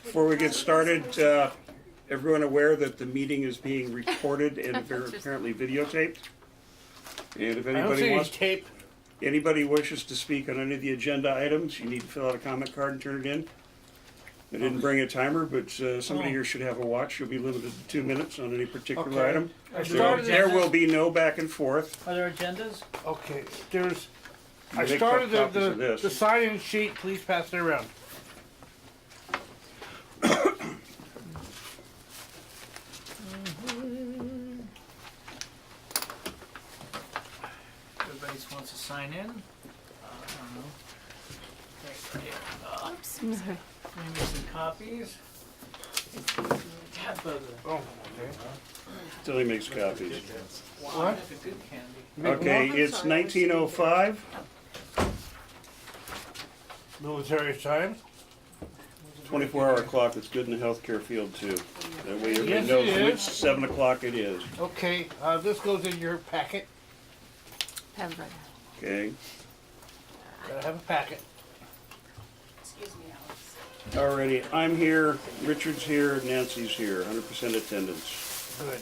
Before we get started, everyone aware that the meeting is being recorded and apparently videotaped? And if anybody wishes to speak on any of the agenda items, you need to fill out a comment card and turn it in. I didn't bring a timer, but somebody here should have a watch. You'll be limited to 2 minutes on any particular item. There will be no back and forth. Are there agendas? Okay, I started the sign-in sheet. Please pass it around. Everybody wants to sign in? I don't know. Oops. Bring me some copies. Oh, Tilly makes copies. Wow, that's a good candy. Okay, it's 1905. military time. 24-hour clock that's good in the healthcare field too. That way everybody Yes, knows it is. which 7 o'clock it is. Okay, this goes in your packet. Have it right Okay. Gotta have a packet. Excuse me, Alex. Alrighty, I'm here, Richard's here, Nancy's here, 100% attendance. Good.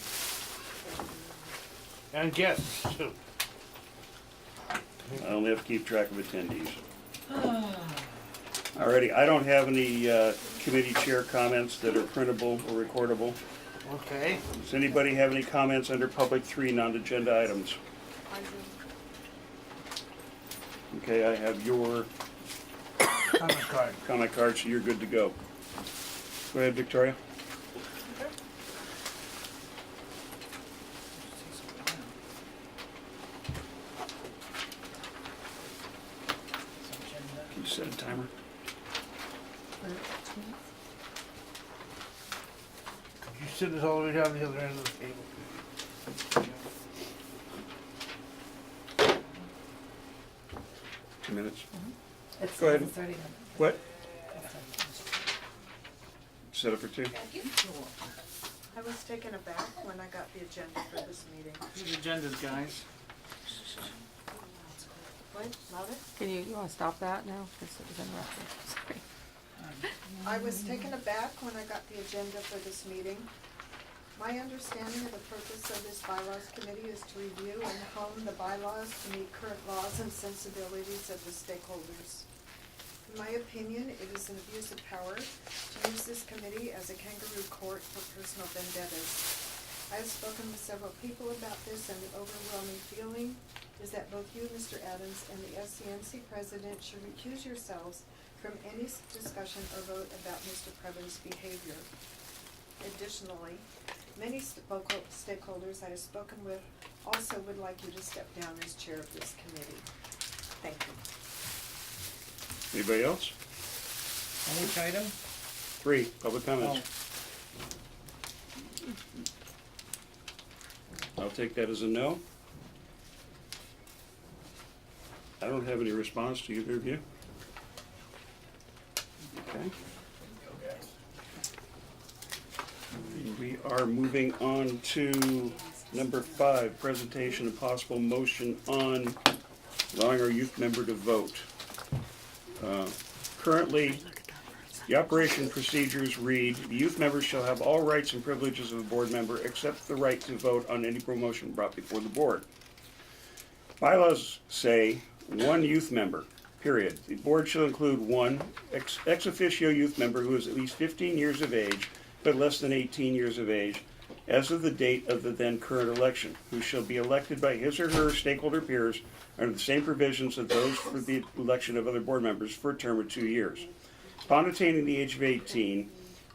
And guests too. I only have to keep track of attendees. Alrighty, I don't have any committee chair comments that are printable or recordable. Okay. Does anybody have any comments under public 3 non-agenda items? Okay, I have your Comment card. comment card, so you're good to go. Go ahead, Victoria. Can you set a timer? You sit this all the way down the other end of the table. 2 minutes. It's, Go ahead. It's already done. What? Set up for 2? I was taken aback when I got the agenda for this meeting. Here's agendas, guys. What, louder? You want to stop that now? Because it was interrupted. Sorry. I was taken aback when I got the agenda for this meeting. My understanding of the purpose of this bylaws committee is to review and hone the bylaws to meet current laws and sensibilities of the stakeholders. In my opinion, it is an abuse of power to use this committee as a kangaroo court for personal vendettas. I have spoken with several people about this, and the overwhelming feeling is that both you, Mr. Adams, and the SCNC president should recuse yourselves from any discussion or vote about Mr. Preven's behavior. Additionally, many stakeholders I have spoken with also would like you to step down as chair of this committee. Thank you. Anybody else? On which item? 3, public comments. I'll take that as a no. I don't have any response to either of you. Okay. We are moving on to number 5, presentation and possible motion on allowing our youth member to vote. Currently, the operation procedures read, the youth members shall have all rights and privileges of a board member except the right to vote on any promotion brought before the board. Bylaws say 1 youth member, period. The board shall include 1 ex officio youth member who is at least 15 years of age, but less than 18 years of age, as of the date of the then current election, who shall be elected by his or her stakeholder peers under the same provisions of those for the election of other board members for a term of 2 years. Upon attaining the age of 18,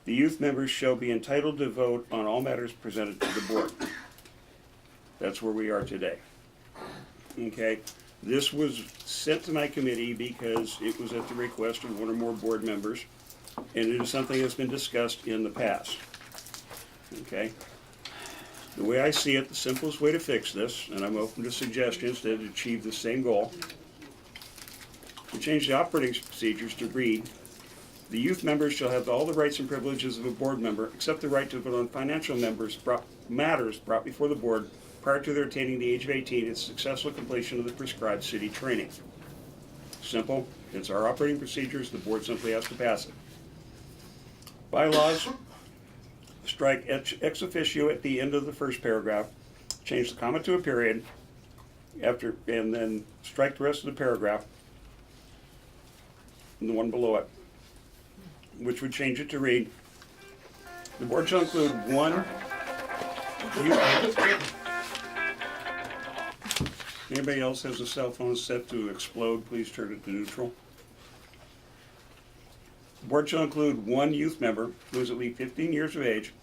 the youth members shall be entitled to vote on all matters presented to the board. That's where we are today. Okay, this was sent to my committee because it was at the request of 1 or more board members, and it is something that's been discussed in the past. Okay? The way I see it, the simplest way to fix this, and I'm open to suggestions that achieve the same goal, to change the operating procedures to read, the youth members shall have all the rights and privileges of a board member except the right to vote on financial matters brought before the board prior to their attaining the age of 18 and successful completion of the prescribed city training. Simple. It's our operating procedures. The board simply has to pass it. Bylaws, strike ex officio at the end of the first paragraph, change the comma to a period, and then strike the rest of the paragraph, and the one below it, which would change it to read, the board shall include one Anybody else has a cell phone set to explode, please turn it to neutral. The board shall include one youth member who is at least 15 years of age,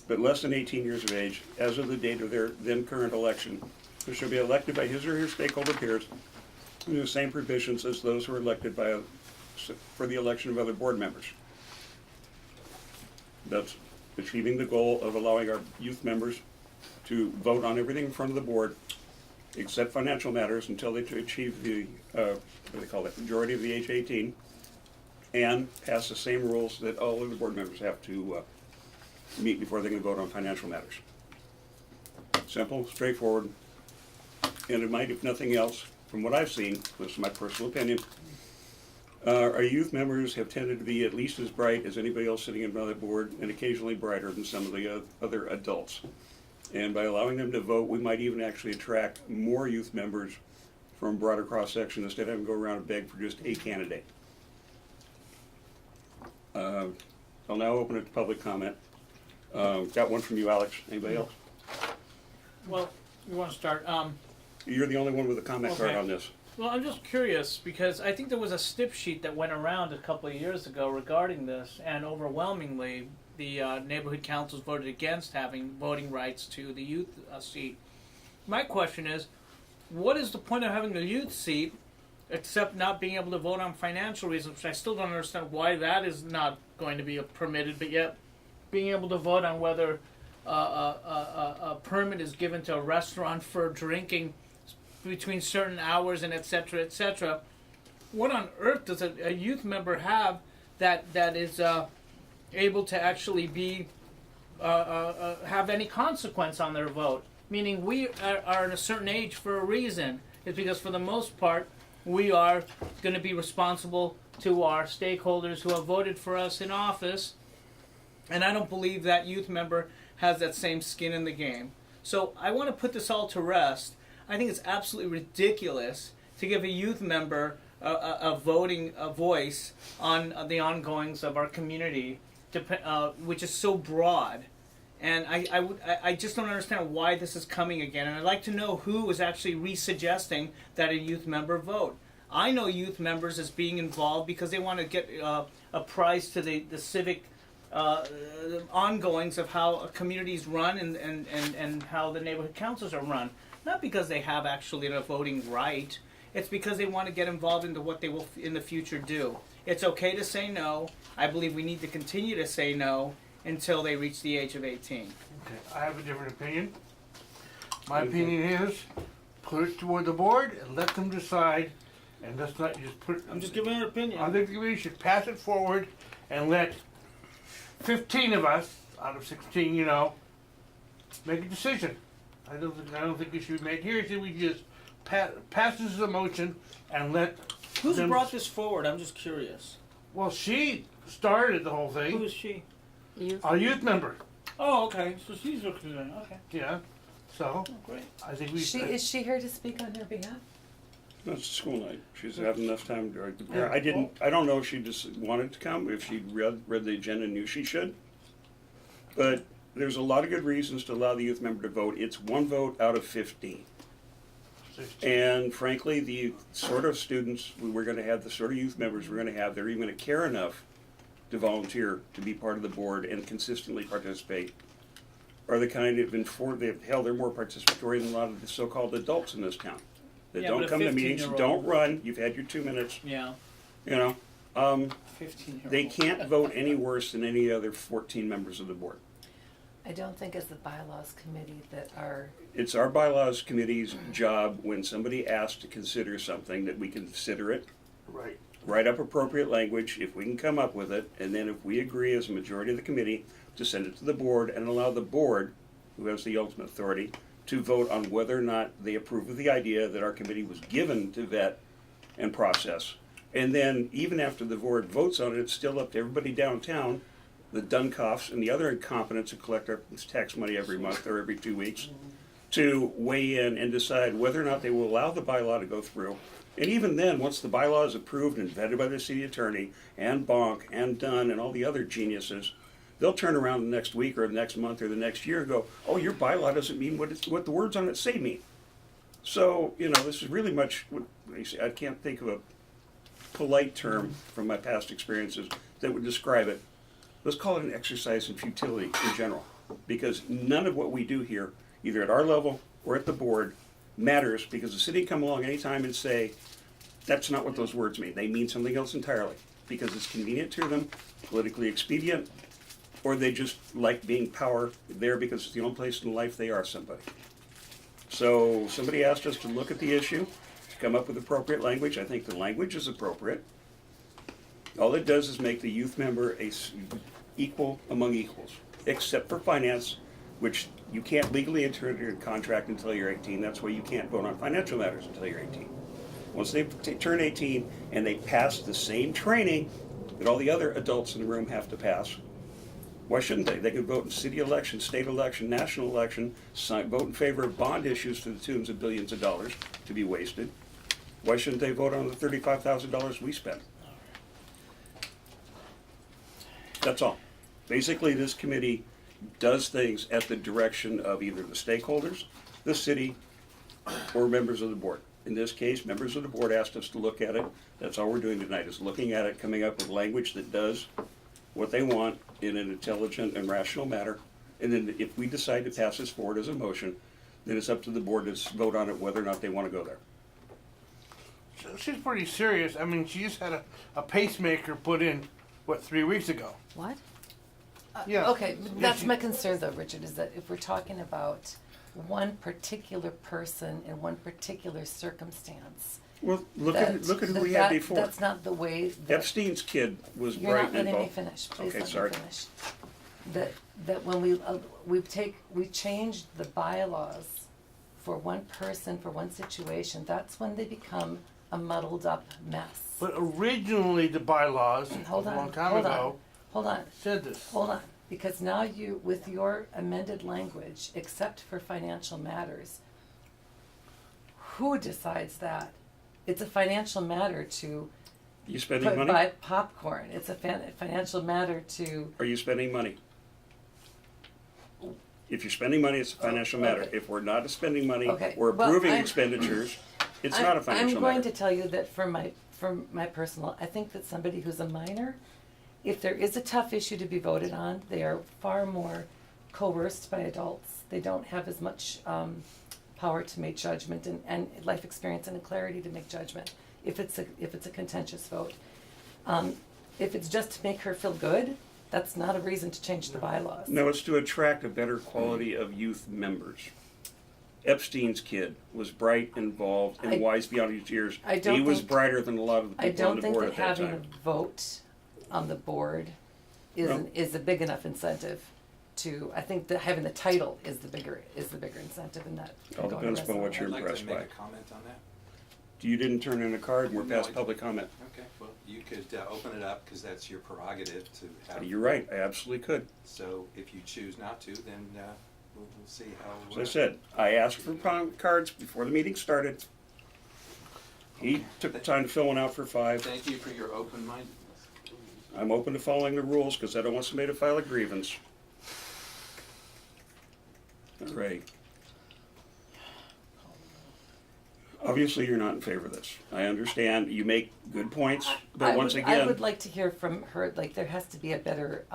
but less than 18 years of age, as of the date of their then current election, who shall be elected by his or her stakeholder peers in the same provisions as those who are elected for the election of other board members. That's achieving the goal of allowing our youth members to vote on everything in front of the board, except financial matters, until they achieve the, what do they call it, majority of the age 18, and pass the same rules that all of the board members have to meet before they can vote on financial matters. Simple, straightforward, and it might, if nothing else, from what I've seen, this is my personal opinion, our youth members have tended to be at least as bright as anybody else sitting in the board, and occasionally brighter than some of the other adults. And by allowing them to vote, we might even actually attract more youth members from a broader cross-section instead of having to go around and beg for just a candidate. I'll now open it to public comment. Got one from you, Alex. Anybody else? Well, you want to start? You're the only one with a comment card Okay. on this. Well, I'm just curious because I think there was a snip sheet that went around a couple of years ago regarding this, and overwhelmingly the neighborhood councils voted against having voting rights to the youth seat. My question is, what is the point of having the youth seat except not being able to vote on financial reasons, which I still don't understand why that is not going to be permitted, but yet being able to vote on whether a permit is given to a restaurant for drinking between certain hours and et cetera, what on earth does a youth member have that is able to actually be have any consequence on their vote? Meaning we are at a certain age for a reason. It's because for the most part we are going to be responsible to our stakeholders who have voted for us in office, and I don't believe that youth member has that same skin in the game. So I want to put this all to rest. I think it's absolutely ridiculous to give a youth member a voting voice on the ongoings of our community, which is so broad. And I just don't understand why this is coming again. And I'd like to know who is actually re-suggesting that a youth member vote. I know youth members as being involved because they want to get a prize to the civic ongoings of how communities run and how the neighborhood councils are run. Not because they have actually a voting right. It's because they want to get involved into what they will in the future do. It's okay to say no. I believe we need to continue to say no until they reach the age of 18. Okay, I have a different opinion. My opinion is, put it toward the board and let them decide, and let's not just put. I'm just giving an opinion. I think we should pass it forward and let 15 of us out of 16, make a decision. I don't think it should be made here. We just pass this as a motion and let. Who's them, brought this forward? I'm just curious. Well, she started the whole Who thing. is she? A youth member. Oh, okay. So she's representing. Okay. Yeah. So Oh, great. I think we. Is she here to speak on your behalf? No, it's school night. She's having enough time to prepare. I don't know if she just wanted to come, if she read the agenda and knew she should. But there's a lot of good reasons to allow the youth member to vote. It's one vote out of 15. 16. And frankly, the sort of students we're going to have, the sort of youth members we're going to have, they're even going to care enough to volunteer to be part of the board and consistently participate, are the kind of they're more participatory than a lot of the so-called adults in this town. That Yeah, don't but a come to meetings, 15-year-old don't run, you've had your 2 minutes, Yeah. 15-year-old. they can't vote any worse than any other 14 members of the board. I don't think as the bylaws committee that our, It's our bylaws committee's job, when somebody asks to consider something, that we consider it, Right. write up appropriate language if we can come up with it, and then if we agree as a majority of the committee, to send it to the board and allow the board, who has the ultimate authority, to vote on whether or not they approve of the idea that our committee was given to vet and process. And then even after the board votes on it, it's still up to everybody downtown the Dunkoffs, and the other incompetents who collect our tax money every month or every 2 weeks to weigh in and decide whether or not they will allow the bylaw to go through. And even then, once the bylaw is approved and vetted by the city attorney and Bonk and Dunn and all the other geniuses, they'll turn around the next week or the next month or the next year and go, oh, your bylaw doesn't mean what the words on it say mean. So, this is really much, I can't think of a polite term from my past experiences that would describe it. Let's call it an exercise in futility in general, because none of what we do here, either at our level or at the board, matters, because the city can come along anytime and say, that's not what those words mean. They mean something else entirely, because it's convenient to them, politically expedient, or they just like being power there because it's the only place in life they are somebody. So somebody asked us to look at the issue, to come up with appropriate language. I think the language is appropriate. All it does is make the youth member equal among equals, except for finance, which you can't legally enter into a contract until you're 18. That's why you can't vote on financial matters until you're 18. Once they turn 18 and they pass the same training that all the other adults in the room have to pass, why shouldn't they? They can vote in city election, state election, national election, vote in favor of bond issues to the tunes of billions of dollars to be wasted. Why shouldn't they vote on the $35,000 we spent? That's all. Basically, this committee does things at the direction of either the stakeholders, the city, or members of the board. In this case, members of the board asked us to look at it. That's all we're doing tonight, is looking at it, coming up with language that does what they want in an intelligent and rational manner. And then if we decide to pass this forward as a motion, then it's up to the board to vote on it whether or not they want to go there. She's pretty serious. I mean, she just had a pacemaker put in, 3 weeks ago? What? Yeah. Okay, that's my concern though, Richard, is that if we're talking about one particular person in one particular circumstance. Well, look at who we had before. That's not the way that. Epstein's kid was You're bright not and letting me involved. finish, please Okay, let sorry. me finish. That when we changed the bylaws for one person, for one situation, that's when they become a muddled up mess. But originally, the bylaws, Hold a on, long time hold on, ago, hold on. said this. Hold on, because now you, with your amended language, except for financial matters, who decides that? It's a financial matter to You spending money? buy popcorn. It's a financial matter to, Are you spending money? If you're spending money, it's a financial matter. okay. If we're not spending money Okay, or well, approving I'm- expenditures, it's not a financial I'm going matter. to tell you that from my personal, I think that somebody who's a minor, if there is a tough issue to be voted on, they are far more coerced by adults. They don't have as much power to make judgment and life experience and clarity to make judgment if it's a contentious vote. If it's just to make her feel good, that's not a reason to change the bylaws. No, it's to attract a better quality of youth members. Epstein's kid was bright, involved, and I- wise beyond his years. I don't He was think- brighter than a lot of the I people on don't the think board that at that having time. a vote on the board No. is a big enough incentive to, I think that having the title is the bigger incentive in that. All going depends to upon what rest you're of it. I'd like impressed to by. make a comment on that. You didn't turn in a card, and we're No, past I- public comment. Okay, well, you could open it up, because that's your prerogative to have. You're right, I absolutely could. So if you choose not to, then we'll see how. As I said, I asked for cards before the meeting started. He took the time to fill one out for 5. Thank you for your open-mindedness. I'm open to following the rules because I don't want somebody to file a grievance. All right. Obviously, you're not in favor of this. I understand. You make good points, but once I again, would like to hear from her, like, there has to be a better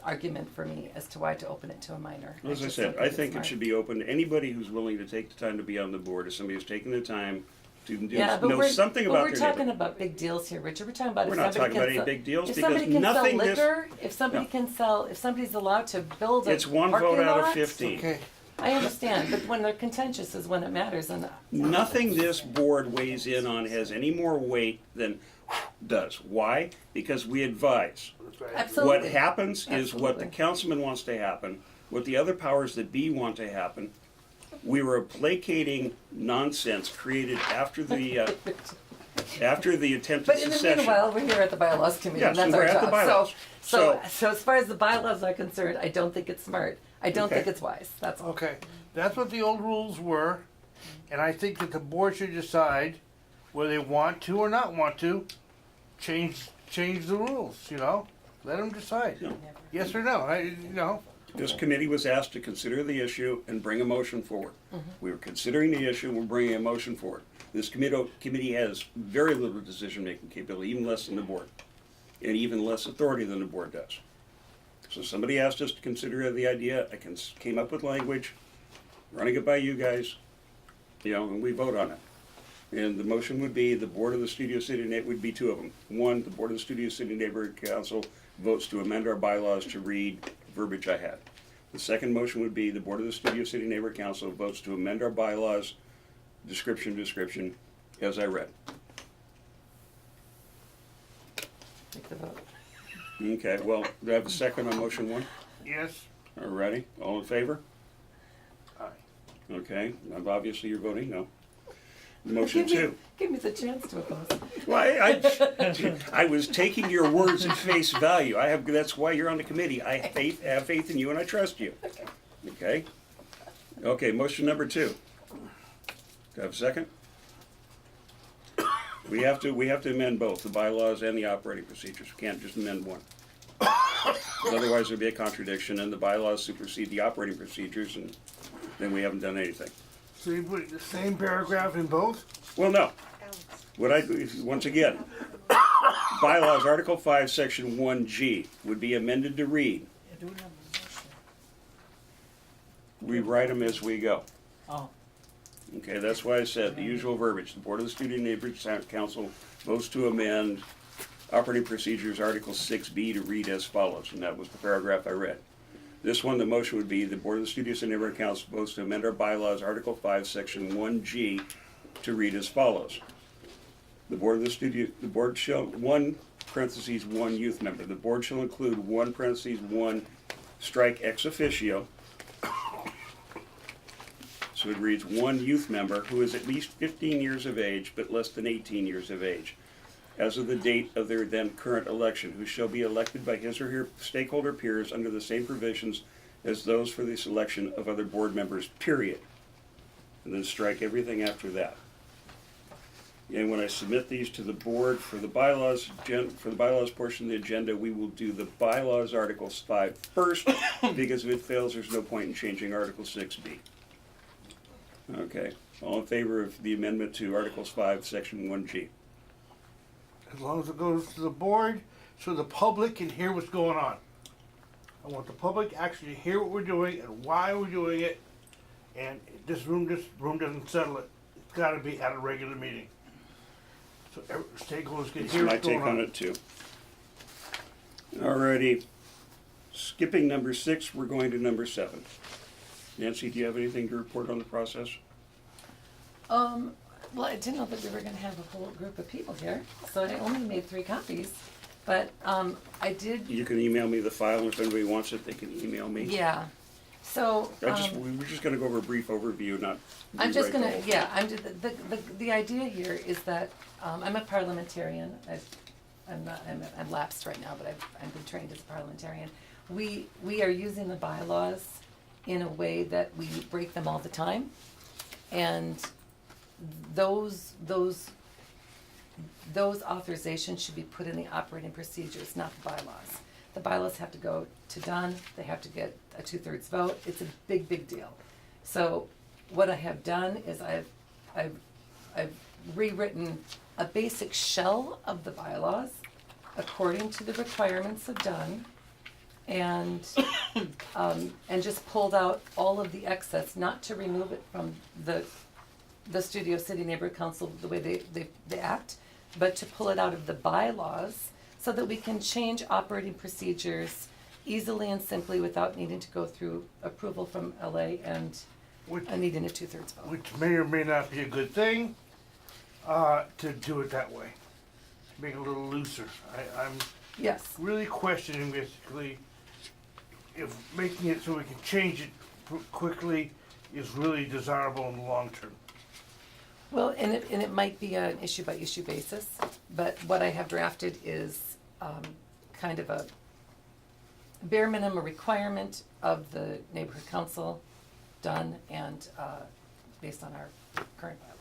argument for me as to why to open it to a minor. as I just said, don't I it's think it smart. should be open to anybody who's willing to take the time to be on the board, as somebody who's taking the time to Yeah, but know something about we're their talking neighborhood. about big deals here, Richard. We're talking about We're if not somebody talking about can any sell, big deals if because somebody can sell nothing liquor, No. if somebody's allowed to build a It's one parking vote out of lot, 15. Okay. I understand, but when they're contentious is when it matters, and Nothing this board weighs in on has any more weight than does. Why? Because we advise. That's right. absolutely. What happens is what the Absolutely. councilman wants to happen, what the other powers that be want to happen. We were placating nonsense created after the After the attempted But in the secession. meanwhile, we're here at the bylaws committee, and Yes, that's we're our at the job. bylaws. So as far as the bylaws are concerned, I don't think it's smart. I don't Okay. think it's wise. That's all. Okay, that's what the old rules were, and I think that the board should decide whether they want to or not want to change the rules, you know? Let them decide. No. Yes or no, This committee was asked to consider the issue and bring a motion forward. We were considering the issue and we're bringing a motion forward. This committee has very little decision-making capability, even less than the board, and even less authority than the board does. So somebody asked us to consider the idea, came up with language, running it by you guys, and we vote on it. And the motion would be, the Board of the Studio City, would be two of them. One, the Board of the Studio City Neighborhood Council votes to amend our bylaws to read verbiage I had. The second motion would be, the Board of the Studio City Neighborhood Council votes to amend our bylaws, description, as I read. Take the vote. Okay, well, do I have a second on motion one? yes, All righty, all in favor? aye. Okay, obviously you're voting no. Motion two. Give me the chance to oppose. Well, I was taking your words at face value. That's why you're on the committee. I have faith in you and I trust you. Okay? Okay, motion number two. Do I have a second? We have to amend both, the bylaws and the operating procedures. We can't just amend one. 'Cause otherwise there'd be a contradiction and the bylaws supersede the operating procedures and then we haven't done anything. So you put the same paragraph in both? Well, no. Alex. What I do, once again, bylaws, Article 5, Section 1G would be amended to read, we write them as we go. Oh, Okay, that's why I said the usual verbiage. The Board of the Student Neighborhood Council votes to amend operating procedures, Article 6B to read as follows, and that was the paragraph I read. This one, the motion would be, the Board of the Studios and Neighborhood Council votes to amend our bylaws, Article 5, Section 1G to read as follows. The board shall, one youth member. The board shall include one strike ex officio. So it reads one youth member who is at least 15 years of age but less than 18 years of age as of the date of their then current election, who shall be elected by his or her stakeholder peers under the same provisions as those for the selection of other board members, period. And then strike everything after that. And when I submit these to the board for the bylaws portion of the agenda, we will do the bylaws Articles 5 first, because if it fails, there's no point in changing Article 6B. Okay, all in favor of the amendment to Articles 5, Section 1G? As long as it goes to the board, so the public can hear what's going on. I want the public actually to hear what we're doing and why we're doing it, and this room doesn't settle it. It's gotta be at a regular meeting. So stakeholders can That's hear my what's take going on on. it too. Alrighty, skipping number 6, we're going to number 7. Nancy, do you have anything to report on the process? Well, I didn't know that we were gonna have a whole group of people here, so I only made 3 copies. But, I did, You can email me the file, and if anybody wants it, they can email me. yeah. So, We're just gonna go over a brief overview, not I'm just rewrite the gonna, whole thing. yeah, I'm just, the idea here is that, I'm a parliamentarian. I'm lapsed right now, but I've been trained as a parliamentarian. We are using the bylaws in a way that we break them all the time. And those authorizations should be put in the operating procedures, not the bylaws. The bylaws have to go to Don, they have to get a 2/3 vote, it's a big, big deal. So what I have done is I've rewritten a basic shell of the bylaws according to the requirements of Don, and just pulled out all of the excess, not to remove it from the Studio City Neighborhood Council, the way they act, but to pull it out of the bylaws so that we can change operating procedures easily and simply without needing to go through approval from LA and Which, needing a 2/3 vote. which may or may not be a good thing, to do it that way. Make it a little looser. I'm Yes, really questioning basically if making it so we can change it quickly is really desirable in the long term. Well, and it might be an issue by issue basis, but what I have drafted is kind of a bare minimum requirement of the neighborhood council done and based on our current bylaws.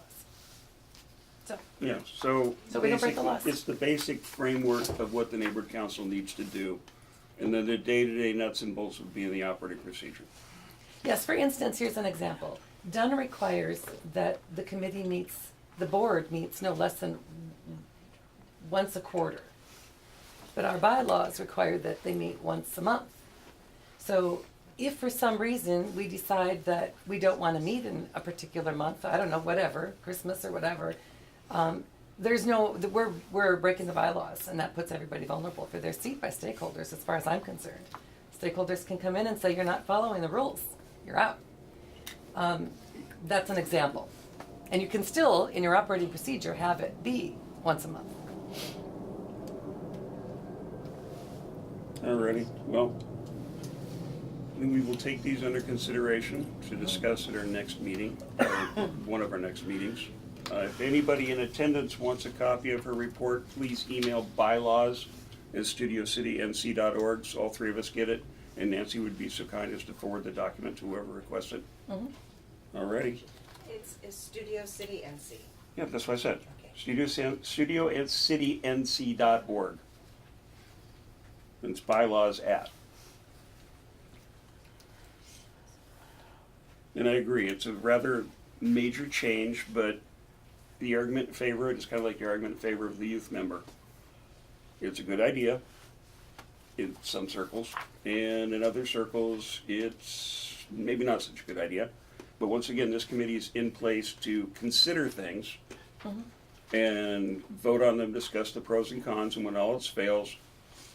So, Yeah, so. So we don't break the laws. It's the basic framework of what the neighborhood council needs to do. And then the day-to-day nuts and bolts would be in the operating procedure. yes, for instance, here's an example. Done requires that the committee meets, the board meets no less than once a quarter. But our bylaws require that they meet once a month. So if for some reason we decide that we don't want to meet in a particular month, I don't know, whatever, Christmas or whatever, there's no, we're breaking the bylaws, and that puts everybody vulnerable for their seat by stakeholders, as far as I'm concerned. Stakeholders can come in and say, you're not following the rules, you're out. That's an example. And you can still, in your operating procedure, have it be once a month. Alrighty, well, we will take these under consideration to discuss at our next meeting, or one of our next meetings. If anybody in attendance wants a copy of her report, please email bylaws@studiocitync.org, so all three of us get it, and Nancy would be so kind as to forward the document to whoever requests it. Alrighty, It's Studio City NC. yeah, that's what I said. Okay. Studiocitync.org. And it's bylaws at. And I agree, it's a rather major change, but the argument in favor of it is kind of like the argument in favor of the youth member. It's a good idea in some circles, and in other circles, it's maybe not such a good idea. But once again, this committee is in place to consider things and vote on them, discuss the pros and cons, and when all else fails,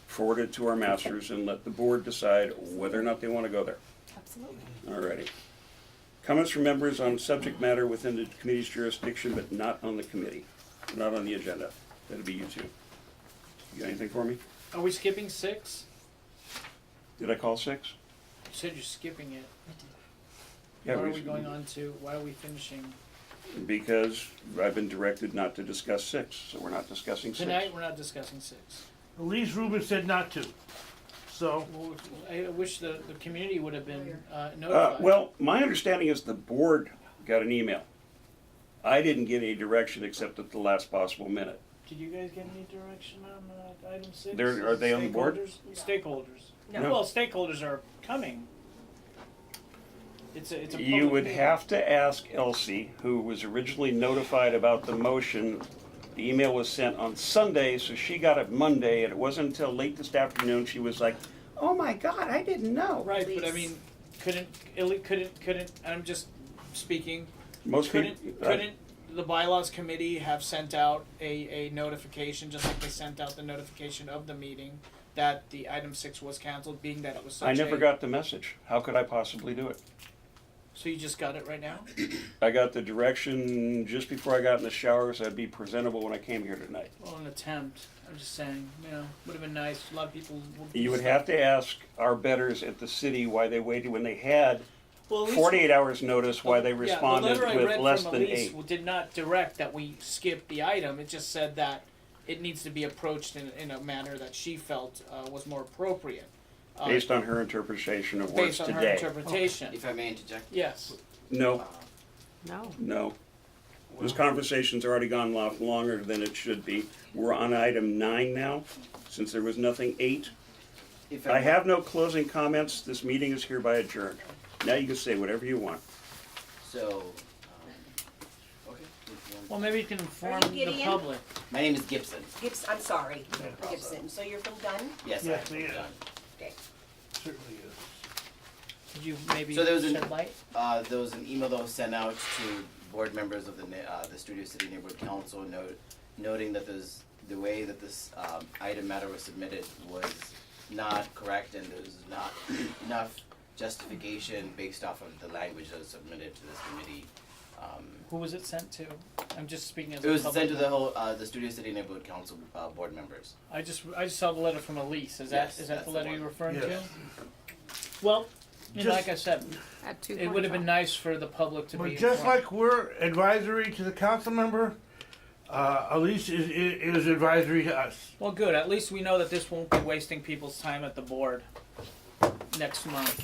forward it to our masters and let the board decide whether or not they want to go there. Absolutely. Alrighty. Comments from members on subject matter within the committee's jurisdiction, but not on the committee, not on the agenda. That'd be you two. You got anything for me? Are we skipping 6? Did I call 6? You said you're skipping it. Yeah, Why are we going on to, why are we finishing? Because I've been directed not to discuss 6, so we're not discussing 6. Tonight, we're not discussing 6. Elise Rubin said not to. So, Well, I wish the community would have been notified. Well, my understanding is the board got an email. I didn't get any direction except at the last possible minute. Did you guys get any direction on item 6? Are they on the board? Stakeholders. No. Well, stakeholders are coming. It's a You public would meeting. have to ask Elsie, who was originally notified about the motion. The email was sent on Sunday, so she got it Monday, and it wasn't until late this afternoon she was like, "Oh my God, I didn't know." Right, but I Please. mean, couldn't, I'm just speaking, Most couldn't people, the bylaws committee have sent out a notification, just like they sent out the notification of the meeting, that the item 6 was canceled, being that it was such I never got the message. How could I possibly do it? So you just got it right now? I got the direction just before I got in the shower, so I'd be presentable when I came here tonight. Well, an attempt, I'm just saying, would have been nice, a lot of people. You would have to ask our betters at the city why they waited when they had Well, at least- 48 hours notice, why they responded the letter I with read less from than Elise 8. did not direct that we skip the item. It just said that it needs to be approached in a manner that she felt was more appropriate. Based on her interpretation of words based on her today. interpretation. If I may interject, Yes. No, No. no. This conversation's already gone longer than it should be. We're on item 9 now, since there was nothing 8. if I have no closing comments. This meeting is hereby adjourned. Now you can say whatever you want. so, okay. if you want- Well, maybe you can inform you the Gideon? public. My name is Gibson. I'm sorry, Gibson. So you're from Dunn? Yes, Yes, I'm he is. done. Okay. certainly is. Could you maybe So there was shed light? There was an email that was sent out to board members of the Studio City Neighborhood Council noting that the way that this item matter was submitted was not correct, and there was not enough justification based off of the language that was submitted to this committee. Who was it sent to? I'm just speaking as It a was public sent to the member. whole the Studio City Neighborhood Council board members. I just saw the letter from Elise. Is Yes, that that's the the letter one. you're referring Yes. to? Well, And Just- like I said, At 2:45. it would have been nice for the public to But be just informed. like we're advisory to the council member, Elise is advisory to us. Well, good. At least we know that this won't be wasting people's time at the board next month.